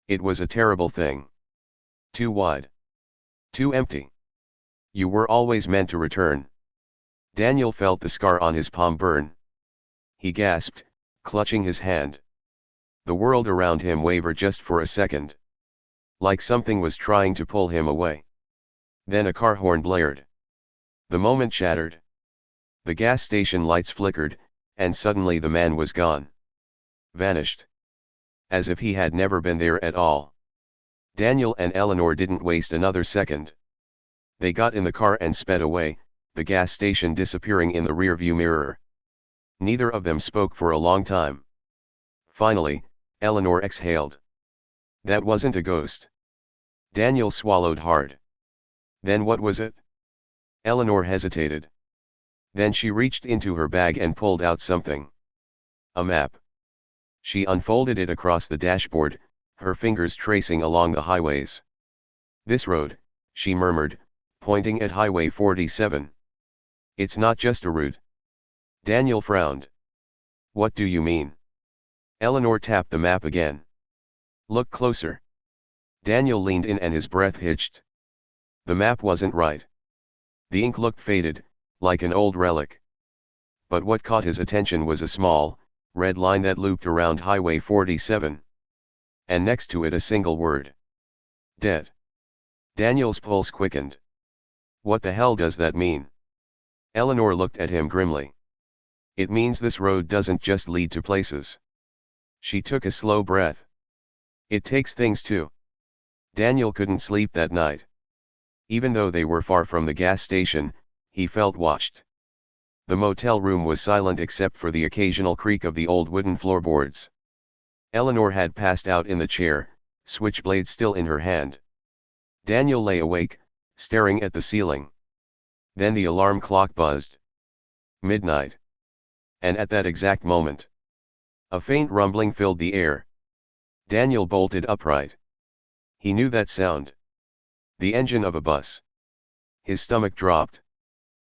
It was a terrible thing. Too wide. Too empty. You were always meant to return. Daniel felt the scar on his palm burn. He gasped, clutching his hand. The world around him wavered just for a second. Like something was trying to pull him away. Then a car horn blared. The moment shattered. The gas station lights flickered, and suddenly the man was gone. Vanished. As if he had never been there at all. Daniel and Eleanor didn't waste another second. They got in the car and sped away, the gas station disappearing in the rearview mirror. Neither of them spoke for a long time. Finally, Eleanor exhaled. That wasn't a ghost. Daniel swallowed hard. Then what was it? Eleanor hesitated. Then she reached into her bag and pulled out something. A map. She unfolded it across the dashboard, her fingers tracing along the highways. This road, she murmured, pointing at Highway 47. It's not just a route. Daniel frowned. What do you mean? Eleanor tapped the map again. Look closer. Daniel leaned in and his breath hitched. The map wasn't right. The ink looked faded, like an old relic. But what caught his attention was a small, red line that looped around Highway 47. And next to it a single word. Dead. Daniel's pulse quickened. What the hell does that mean? Eleanor looked at him grimly. It means this road doesn't just lead to places. She took a slow breath. It takes things too. Daniel couldn't sleep that night. Even though they were far from the gas station, he felt watched. The motel room was silent except for the occasional creak of the old wooden floorboards. Eleanor had passed out in the chair, switchblade still in her hand. Daniel lay awake, staring at the ceiling. Then the alarm clock buzzed. Midnight. And at that exact moment, a faint rumbling filled the air. Daniel bolted upright. He knew that sound. The engine of a bus. His stomach dropped.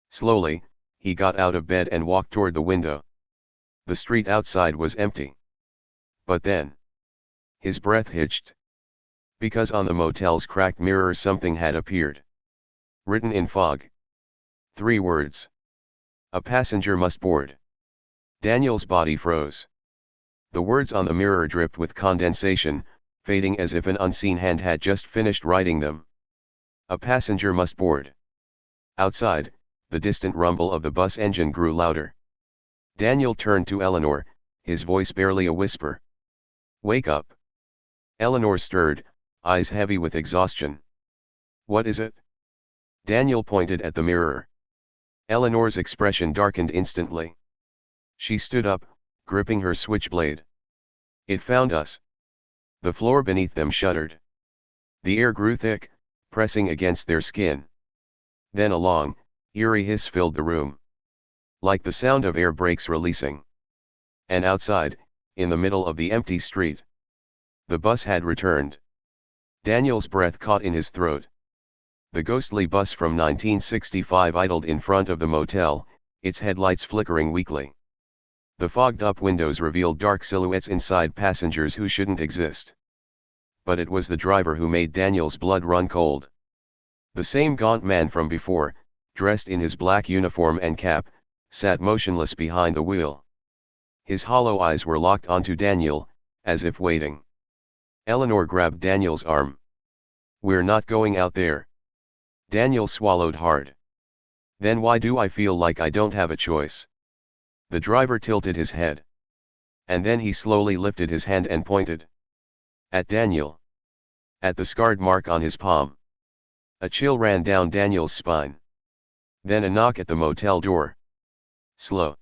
Slowly, he got out of bed and walked toward the window. The street outside was empty. But then, his breath hitched. Because on the motel's cracked mirror something had appeared. Written in fog. 3 words. A passenger must board. Daniel's body froze. The words on the mirror dripped with condensation, fading as if an unseen hand had just finished writing them. A passenger must board. Outside, the distant rumble of the bus engine grew louder. Daniel turned to Eleanor, his voice barely a whisper. "Wake up." Eleanor stirred, eyes heavy with exhaustion. "What is it?" Daniel pointed at the mirror. Eleanor's expression darkened instantly. She stood up, gripping her switchblade. "It found us." The floor beneath them shuddered. The air grew thick, pressing against their skin. Then a long, eerie hiss filled the room. Like the sound of air brakes releasing. And outside, in the middle of the empty street, the bus had returned. Daniel's breath caught in his throat. The ghostly bus from 1965 idled in front of the motel, its headlights flickering weakly. The fogged-up windows revealed dark silhouettes inside, passengers who shouldn't exist. But it was the driver who made Daniel's blood run cold. The same gaunt man from before, dressed in his black uniform and cap, sat motionless behind the wheel. His hollow eyes were locked onto Daniel, as if waiting. Eleanor grabbed Daniel's arm. "We're not going out there." Daniel swallowed hard. "Then why do I feel like I don't have a choice?" The driver tilted his head. And then he slowly lifted his hand and pointed. At Daniel. At the scarred mark on his palm. A chill ran down Daniel's spine. Then a knock at the motel door. Slow.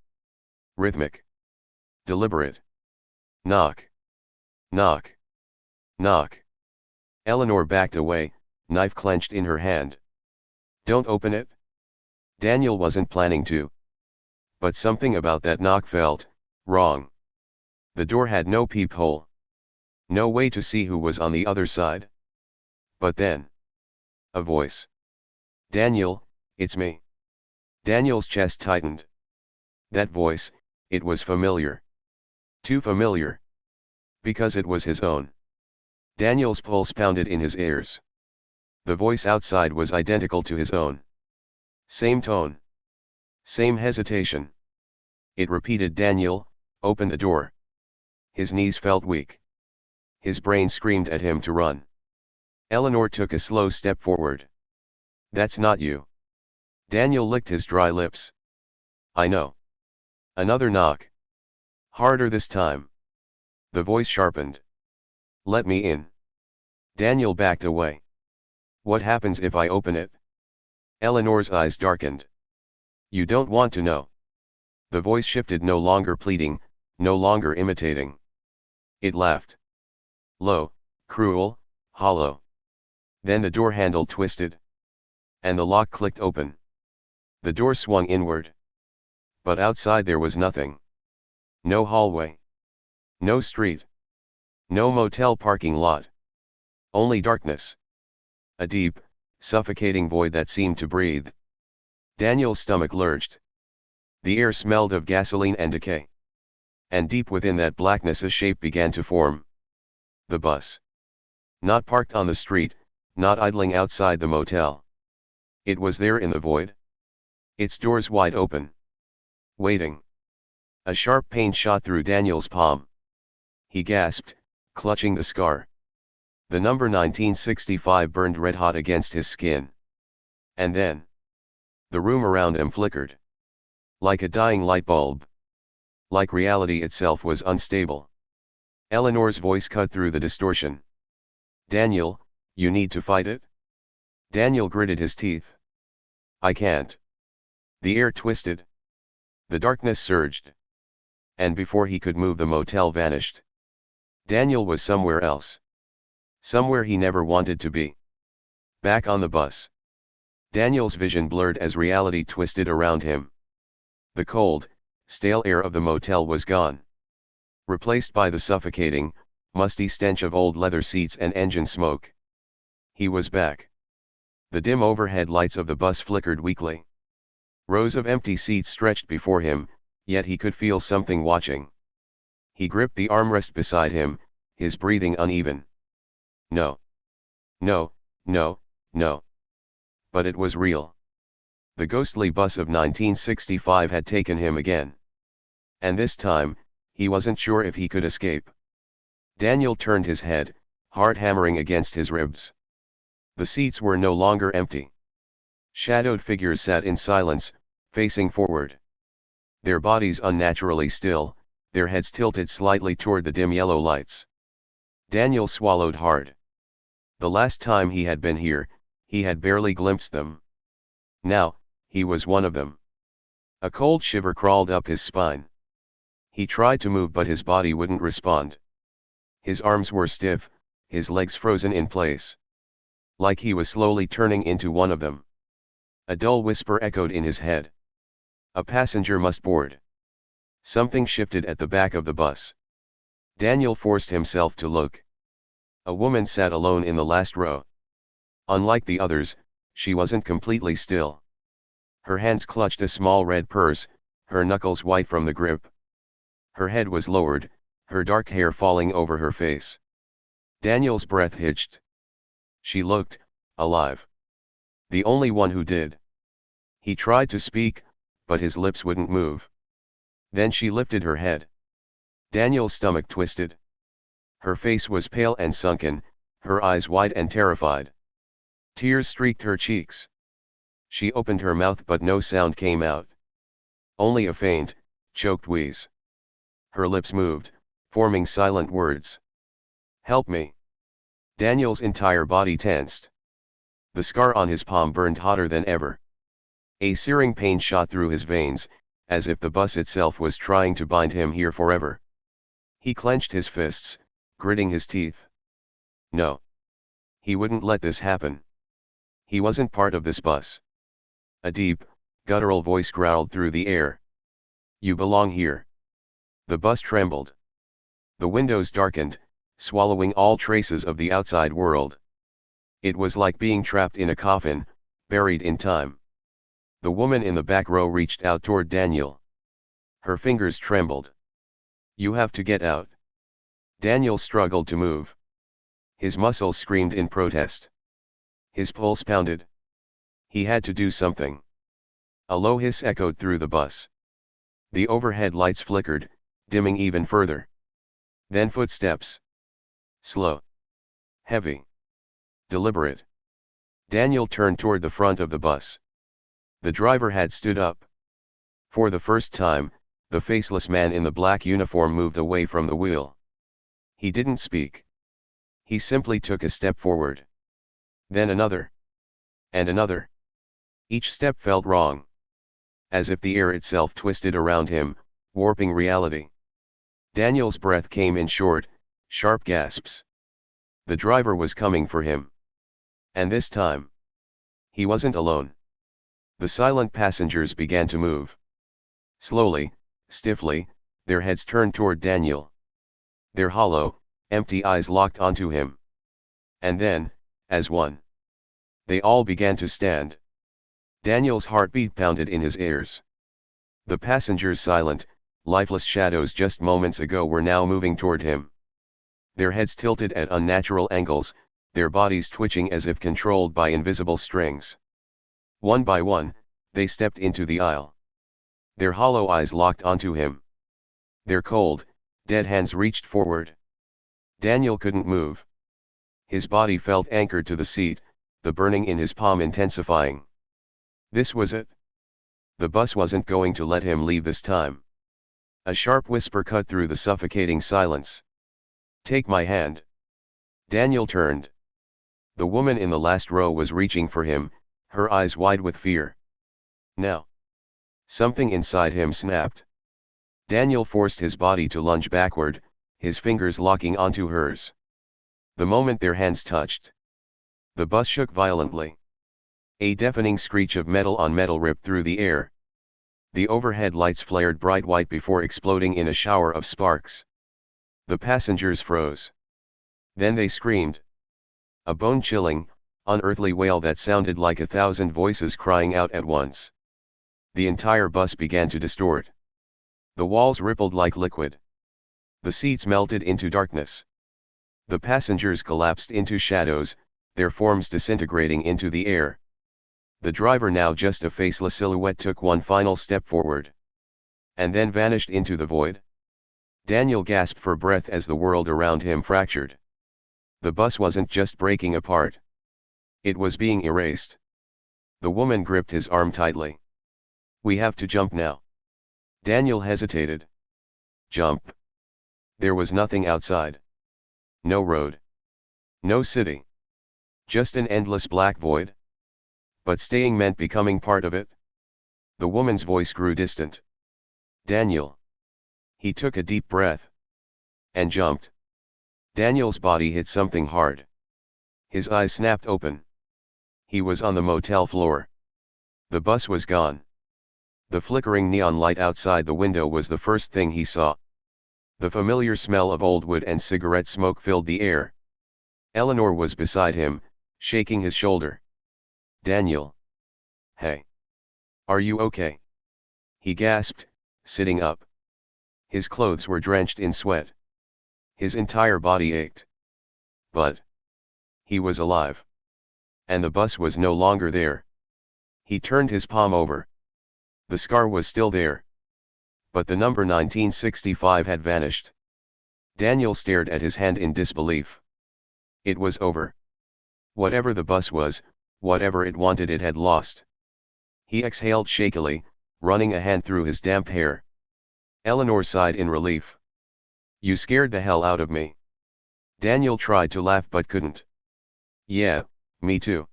Rhythmic. Deliberate. Knock. Knock. Knock. Eleanor backed away, knife clenched in her hand. "Don't open it." Daniel wasn't planning to. But something about that knock felt wrong. The door had no peephole. No way to see who was on the other side. But then, a voice. "Daniel, it's me." Daniel's chest tightened. That voice, it was familiar. Too familiar. Because it was his own. Daniel's pulse pounded in his ears. The voice outside was identical to his own. Same tone. Same hesitation. It repeated, "Daniel, open the door." His knees felt weak. His brain screamed at him to run. Eleanor took a slow step forward. "That's not you." Daniel licked his dry lips. "I know." Another knock. Harder this time. The voice sharpened. "Let me in." Daniel backed away. "What happens if I open it?" Eleanor's eyes darkened. "You don't want to know." The voice shifted, no longer pleading, no longer imitating. It laughed. Low, cruel, hollow. Then the door handle twisted. And the lock clicked open. The door swung inward. But outside there was nothing. No hallway. No street. No motel parking lot. Only darkness. A deep, suffocating void that seemed to breathe. Daniel's stomach lurched. The air smelled of gasoline and decay. And deep within that blackness a shape began to form. The bus. Not parked on the street, not idling outside the motel. It was there in the void. Its doors wide open. Waiting. A sharp pain shot through Daniel's palm. He gasped, clutching the scar. The number 1965 burned red hot against his skin. And then, the room around them flickered. Like a dying light bulb. Like reality itself was unstable. Eleanor's voice cut through the distortion. "Daniel, you need to fight it?" Daniel gritted his teeth. "I can't." The air twisted. The darkness surged. And before he could move, the motel vanished. Daniel was somewhere else. Somewhere he never wanted to be. Back on the bus. Daniel's vision blurred as reality twisted around him. The cold, stale air of the motel was gone. Replaced by the suffocating, musty stench of old leather seats and engine smoke. He was back. The dim overhead lights of the bus flickered weakly. Rows of empty seats stretched before him, yet he could feel something watching. He gripped the armrest beside him, his breathing uneven. No. No, no, no. But it was real. The ghostly bus of 1965 had taken him again. And this time, he wasn't sure if he could escape. Daniel turned his head, heart hammering against his ribs. The seats were no longer empty. Shadowed figures sat in silence, facing forward. Their bodies unnaturally still, their heads tilted slightly toward the dim yellow lights. Daniel swallowed hard. The last time he had been here, he had barely glimpsed them. Now, he was one of them. A cold shiver crawled up his spine. He tried to move but his body wouldn't respond. His arms were stiff, his legs frozen in place. Like he was slowly turning into one of them. A dull whisper echoed in his head. A passenger must board. Something shifted at the back of the bus. Daniel forced himself to look. A woman sat alone in the last row. Unlike the others, she wasn't completely still. Her hands clutched a small red purse, her knuckles white from the grip. Her head was lowered, her dark hair falling over her face. Daniel's breath hitched. She looked alive. The only one who did. He tried to speak, but his lips wouldn't move. Then she lifted her head. Daniel's stomach twisted. Her face was pale and sunken, her eyes wide and terrified. Tears streaked her cheeks. She opened her mouth but no sound came out. Only a faint, choked wheeze. Her lips moved, forming silent words. "Help me." Daniel's entire body tensed. The scar on his palm burned hotter than ever. A searing pain shot through his veins, as if the bus itself was trying to bind him here forever. He clenched his fists, gritting his teeth. No. He wouldn't let this happen. He wasn't part of this bus. A deep, guttural voice growled through the air. "You belong here." The bus trembled. The windows darkened, swallowing all traces of the outside world. It was like being trapped in a coffin, buried in time. The woman in the back row reached out toward Daniel. Her fingers trembled. "You have to get out." Daniel struggled to move. His muscles screamed in protest. His pulse pounded. He had to do something. A low hiss echoed through the bus. The overhead lights flickered, dimming even further. Then footsteps. Slow. Heavy. Deliberate. Daniel turned toward the front of the bus. The driver had stood up. For the first time, the faceless man in the black uniform moved away from the wheel. He didn't speak. He simply took a step forward. Then another. And another. Each step felt wrong. As if the air itself twisted around him, warping reality. Daniel's breath came in short, sharp gasps. The driver was coming for him. And this time, he wasn't alone. The silent passengers began to move. Slowly, stiffly, their heads turned toward Daniel. Their hollow, empty eyes locked onto him. And then, as one, they all began to stand. Daniel's heartbeat pounded in his ears. The passengers' silent, lifeless shadows just moments ago were now moving toward him. Their heads tilted at unnatural angles, their bodies twitching as if controlled by invisible strings. One by one, they stepped into the aisle. Their hollow eyes locked onto him. Their cold, dead hands reached forward. Daniel couldn't move. His body felt anchored to the seat, the burning in his palm intensifying. This was it. The bus wasn't going to let him leave this time. A sharp whisper cut through the suffocating silence. "Take my hand." Daniel turned. The woman in the last row was reaching for him, her eyes wide with fear. Now. Something inside him snapped. Daniel forced his body to lunge backward, his fingers locking onto hers. The moment their hands touched, the bus shook violently. A deafening screech of metal on metal ripped through the air. The overhead lights flared bright white before exploding in a shower of sparks. The passengers froze. Then they screamed. A bone-chilling, unearthly wail that sounded like 1,000 voices crying out at once. The entire bus began to distort. The walls rippled like liquid. The seats melted into darkness. The passengers collapsed into shadows, their forms disintegrating into the air. The driver, now just a faceless silhouette, took one final step forward. And then vanished into the void. Daniel gasped for breath as the world around him fractured. The bus wasn't just breaking apart. It was being erased. The woman gripped his arm tightly. "We have to jump now." Daniel hesitated. Jump? There was nothing outside. No road. No city. Just an endless black void. But staying meant becoming part of it. The woman's voice grew distant. "Daniel." He took a deep breath. And jumped. Daniel's body hit something hard. His eyes snapped open. He was on the motel floor. The bus was gone. The flickering neon light outside the window was the first thing he saw. The familiar smell of old wood and cigarette smoke filled the air. Eleanor was beside him, shaking his shoulder. "Daniel. Hey. Are you okay?" He gasped, sitting up. His clothes were drenched in sweat. His entire body ached. But he was alive. And the bus was no longer there. He turned his palm over. The scar was still there. But the number 1965 had vanished. Daniel stared at his hand in disbelief. It was over. Whatever the bus was, whatever it wanted, it had lost. He exhaled shakily, running a hand through his damp hair. Eleanor sighed in relief. "You scared the hell out of me." Daniel tried to laugh but couldn't. "Yeah, me too."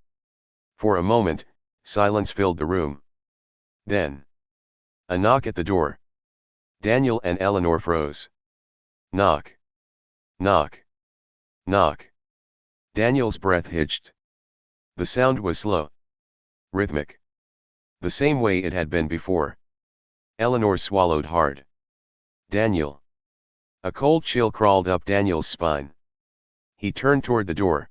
For a moment, silence filled the room. Then, a knock at the door. Daniel and Eleanor froze. Knock. Knock. Knock. Daniel's breath hitched. The sound was slow. Rhythmic. The same way it had been before. Eleanor swallowed hard. "Daniel." A cold chill crawled up Daniel's spine. He turned toward the door.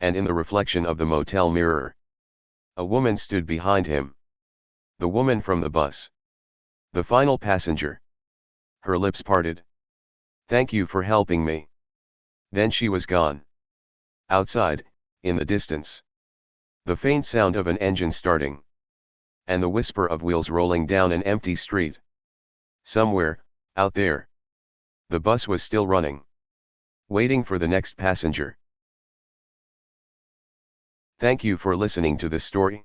And in the reflection of the motel mirror, a woman stood behind him. The woman from the bus. The final passenger. Her lips parted. "Thank you for helping me." Then she was gone. Outside, in the distance, the faint sound of an engine starting. And the whisper of wheels rolling down an empty street. Somewhere, out there, the bus was still running. Waiting for the next passenger. Thank you for listening to this story.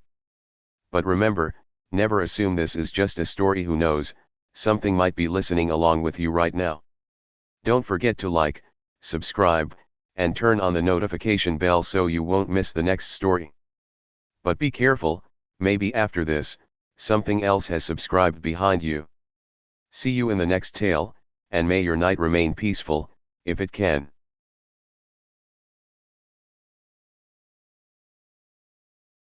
But remember, never assume this is just a story. Who knows, something might be listening along with you right now. Don't forget to like, subscribe, and turn on the notification bell so you won't miss the next story. But be careful, maybe after this, something else has subscribed behind you. See you in the next tale, and may your night remain peaceful, if it can.